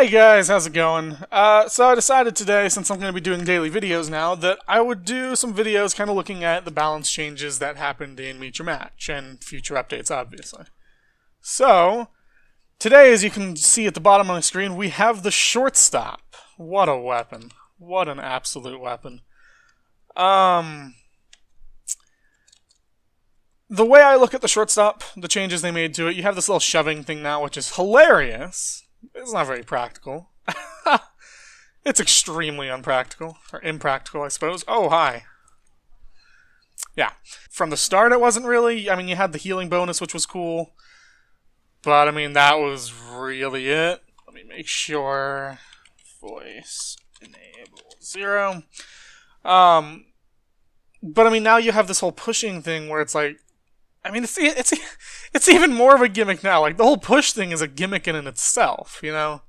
Hey guys, how's it going? So I decided today, since I'm going to be doing daily videos now, that I would do some videos kind of looking at the balance changes that happened in Meet Your Match, and future updates, obviously. So, today, as you can see at the bottom of my screen, we have the Shortstop. What a weapon. What an absolute weapon. The way I look at the Shortstop, the changes they made to it, you have this little shoving thing now, which is hilarious. It's not very practical. It's extremely unpractical. Or impractical, I suppose. Oh, hi. Yeah. From the start, it wasn't really. I mean, you had the healing bonus, which was cool. But, I mean, that was really it. Let me make sure. Voice enable 0. But, I mean, now you have this whole pushing thing where it's like, I mean, it's even more of a gimmick now. Like, the whole push thing is a gimmick in itself, you know?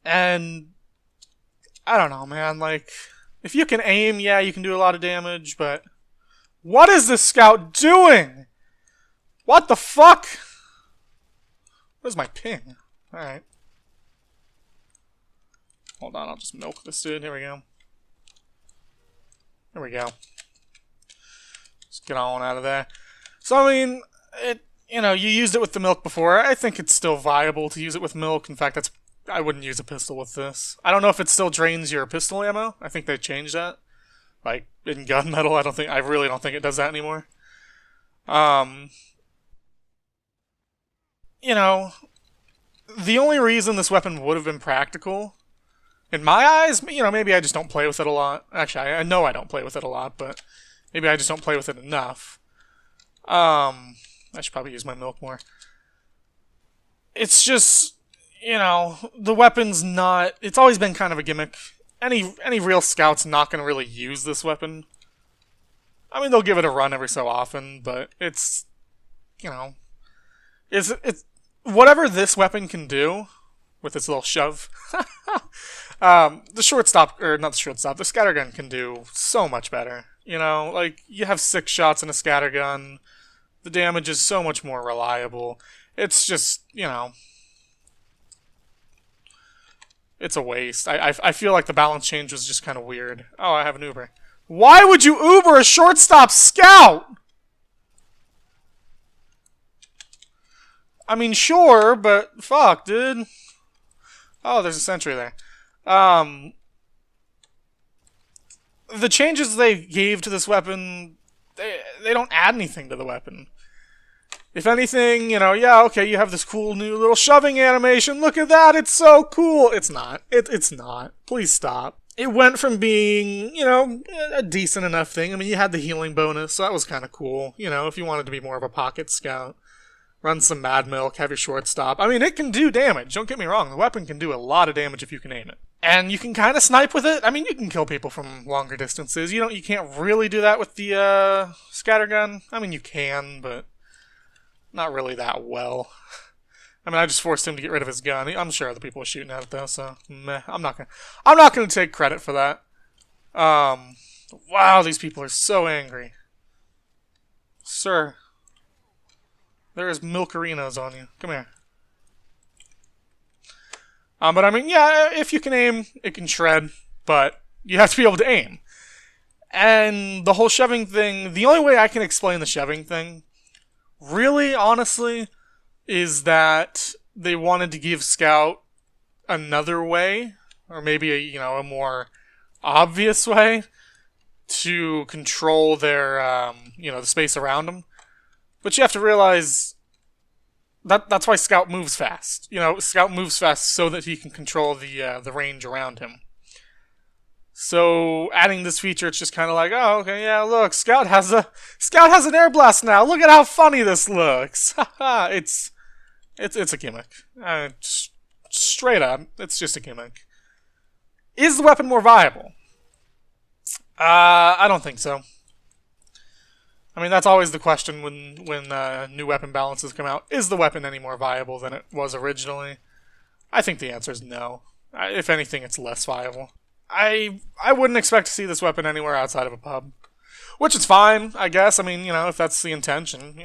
And I don't know, man. Like, if you can aim, yeah, you can do a lot of damage, but what is this scout doing? What the fuck? Where's my ping? Alright. Hold on, I'll just milk this dude. Here we go. There we go. Let's get on out of there. So, I mean, you used it with the milk before. I think it's still viable to use it with milk. In fact, I wouldn't use a pistol with this. I don't know if it still drains your pistol ammo. I think they changed that. Like, in gunmetal, I really don't think it does that anymore. The only reason this weapon would have been practical, in my eyes, maybe I just don't play with it a lot. Actually, I know I don't play with it a lot, but maybe I just don't play with it enough. I should probably use my milk more. It's just, the weapon's not... It's always been kind of a gimmick. Any real scout's not going to really use this weapon. I mean, they'll give it a run every so often, but it's, it's whatever this weapon can do with its little shove. The shortstop, or not the shortstop, the scattergun can do so much better. Like, you have 6 shots in a scattergun. The damage is so much more reliable. It's just, it's a waste. I feel like the balance change was just kind of weird. Oh, I have an Uber. Why would you Uber a shortstop scout? I mean, sure, but fuck, dude. Oh, there's a sentry there. The changes they gave to this weapon, they don't add anything to the weapon. If anything, yeah, okay, you have this cool new little shoving animation. Look at that, it's so cool. It's not. It's not. Please stop. It went from being, a decent enough thing. I mean, you had the healing bonus, so that was kind of cool. If you wanted to be more of a pocket scout. Run some Mad Milk, have your shortstop. I mean, it can do damage. Don't get me wrong. The weapon can do a lot of damage if you can aim it. And you can kind of snipe with it. I mean, you can kill people from longer distances. You can't really do that with the scattergun. I mean, you can, but not really that well. I mean, I just forced him to get rid of his gun. I'm sure other people were shooting at it though, so meh. I'm not gonna take credit for that. Wow, these people are so angry. Sir. There is milkerinos on you. Come here. But I mean, yeah, if you can aim, it can shred, but you have to be able to aim. And the whole shoving thing, the only way I can explain the shoving thing, really, honestly, is that they wanted to give Scout another way, or maybe a more obvious way to control their, the space around them. But you have to realize that's why Scout moves fast. Scout moves fast so that he can control the range around him. So adding this feature, it's just kind of like, oh, okay, yeah, look, Scout has an air blast now. Look at how funny this looks. it's a gimmick. Straight up, it's just a gimmick. Is the weapon more viable? I don't think so. I mean, that's always the question when new weapon balances come out. Is the weapon any more viable than it was originally? I think the answer is no. If anything, it's less viable. I wouldn't expect to see this weapon anywhere outside of a pub. Which is fine, I guess. I mean, if that's the intention,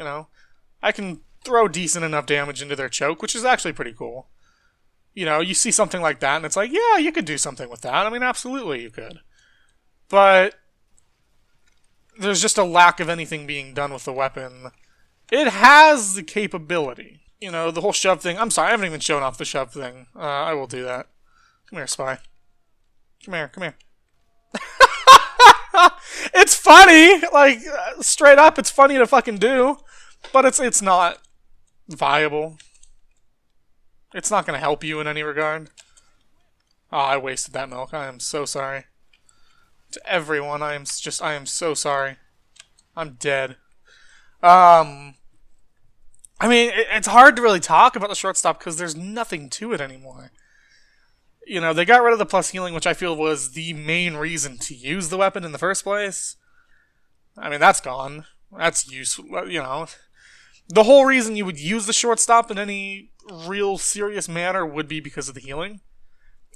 I can throw decent enough damage into their choke, which is actually pretty cool. You know, you see something like that, and it's like, yeah, you could do something with that. I mean, absolutely you could. But there's just a lack of anything being done with the weapon. It has the capability. You know, the whole shove thing. I'm sorry, I haven't even shown off the shove thing. I will do that. Come here, spy. Come here, come here. It's funny! Like, straight up, it's funny to fucking do. But it's not viable. It's not going to help you in any regard. Oh, I wasted that milk. I am so sorry. To everyone, I am so sorry. I'm dead. I mean, it's hard to really talk about the shortstop because there's nothing to it anymore. You know, they got rid of the plus healing, which I feel was the main reason to use the weapon in the first place. I mean, that's gone. That's useful, you know. The whole reason you would use the shortstop in any real serious manner would be because of the healing.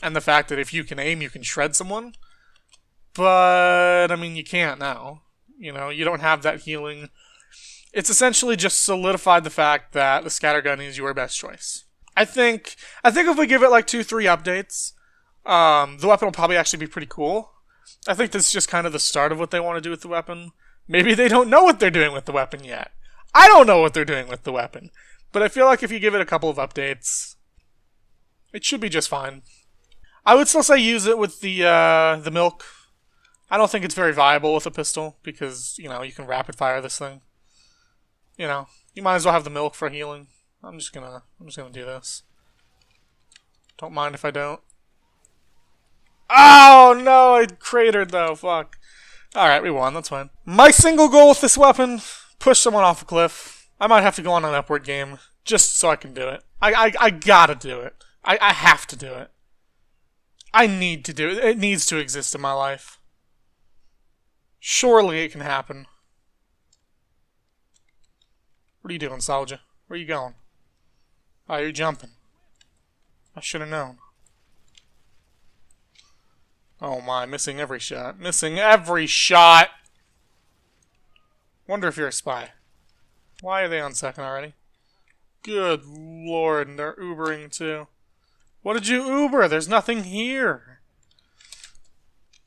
And the fact that if you can aim, you can shred someone. But, I mean, you can't now. You know, you don't have that healing. It's essentially just solidified the fact that the scattergun is your best choice. I think if we give it like 2-3 updates, the weapon will probably actually be pretty cool. I think this is just kind of the start of what they want to do with the weapon. Maybe they don't know what they're doing with the weapon yet. I don't know what they're doing with the weapon. But I feel like if you give it a couple of updates, it should be just fine. I would still say use it with the milk. I don't think it's very viable with a pistol because, you know, you can rapid fire this thing. You know, you might as well have the milk for healing. I'm just gonna do this. Don't mind if I don't. Oh no, I cratered though, fuck. Alright, we won, that's fine. My single goal with this weapon, push someone off a cliff. I might have to go on an upward game, just so I can do it. I gotta do it. I have to do it. I need to do it. It needs to exist in my life. Surely it can happen. What are you doing, Soldier? Where are you going? Oh, you're jumping. I should have known. Oh my, missing every shot. Missing every shot! Wonder if you're a spy. Why are they on second already? Good lord, and they're Ubering too. What did you Uber? There's nothing here.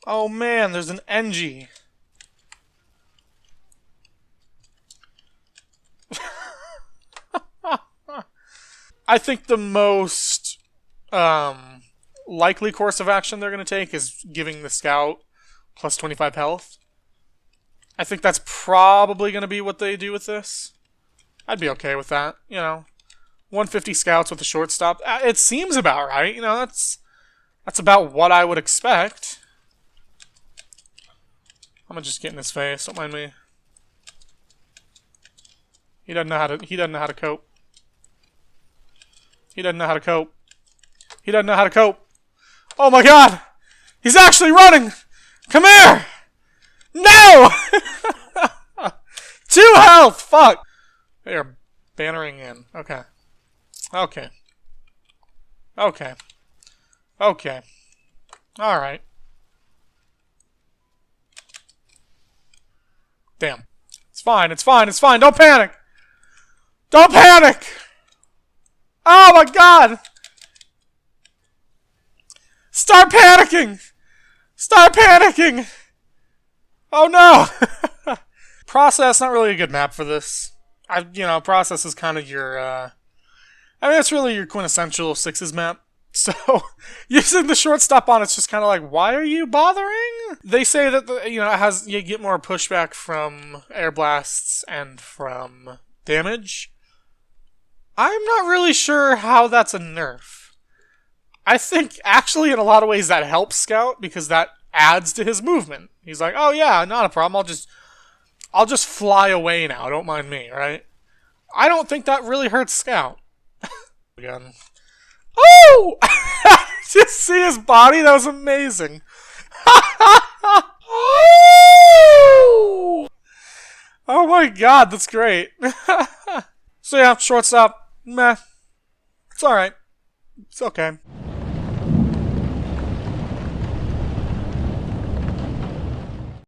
Oh man, there's an NG. I think the most likely course of action they're going to take is giving the scout plus 25 health. I think that's probably going to be what they do with this. I'd be okay with that, you know. 150 scouts with a shortstop. It seems about right, you know, that's about what I would expect. I'm gonna just get in his face, don't mind me. He doesn't know how to cope. He doesn't know how to cope. He doesn't know how to cope. Oh my god! He's actually running! Come here! No! 2 health! Fuck! They are bannering in. Okay. Okay. Okay. Okay. Alright. Damn. It's fine, it's fine, it's fine! Don't panic! Don't panic! Oh my god! Start panicking! Start panicking! Oh no! Process, not really a good map for this. You know, Process is kind of your, I mean, it's really your quintessential sixes map. So, using the shortstop on it's just kind of like, why are you bothering? They say that, you know, you get more pushback from air blasts and from damage. I'm not really sure how that's a nerf. I think, actually, in a lot of ways, that helps Scout, because that adds to his movement. He's like, oh yeah, not a problem, I'll just fly away now, don't mind me, right? I don't think that really hurts Scout. Again. Oh! Just see his body? That was amazing. Oh my god, that's great. So yeah, shortstop, meh. It's alright. It's okay.